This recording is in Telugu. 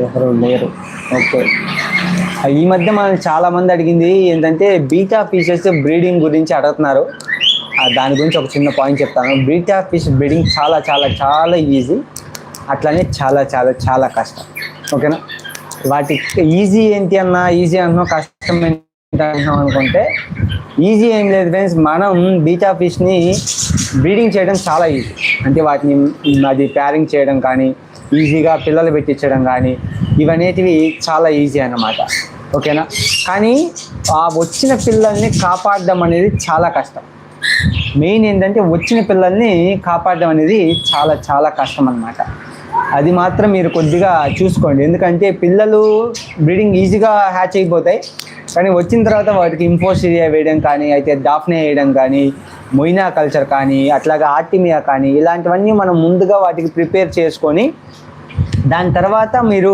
ఎవరు లేరు. ఓకే. ఈ మధ్య మనం చాలామంది అడిగింది ఏంటంటే బీటా ఫిషెస్ బ్రీడింగ్ గురించి అడుగుతున్నారు. దాని గురించి ఒక చిన్న పాయింట్ చెప్తాను. బీటా ఫిష్ బ్రీడింగ్ చాలా చాలా చాలా ఈజీ, అట్లానే చాలా చాలా చాలా కష్టం. ఓకేనా? వాటి ఈజీ ఏంటి అన్నా, ఈజీ అన్నా కష్టం ఏంటంటున్నాం అనుకుంటే ఈజీ ఏం లేదు ఫ్రెండ్స్. మనం బీటా ఫిష్ని బ్రీడింగ్ చేయడం చాలా ఈజీ. అంటే వాటిని అది ప్యారింగ్ చేయడం కానీ, ఈజీగా పిల్లలు పెట్టించడం కానీ, ఇవనేటివి చాలా ఈజీ అన్నమాట. ఓకేనా? కానీ ఆ వచ్చిన పిల్లల్ని కాపాడడం అనేది చాలా కష్టం. మెయిన్ ఏంటంటే వచ్చిన పిల్లల్ని కాపాడడం అనేది చాలా చాలా కష్టం అన్నమాట. అది మాత్రం మీరు కొద్దిగా చూసుకోండి. ఎందుకంటే పిల్లలు బ్రీడింగ్ ఈజీగా హ్యాచ్ అయిపోతాయి, కానీ వచ్చిన తర్వాత వాటికి ఇంపోసిరియా వేయడం కానీ, అయితే డాఫ్నే వేయడం కానీ, మొయినా కల్చర్ కానీ, అట్లాగా ఆర్టిమియా కానీ, ఇలాంటివన్నీ మనం ముందుగా వాటికి ప్రిపేర్ చేసుకొని దాని తర్వాత మీరు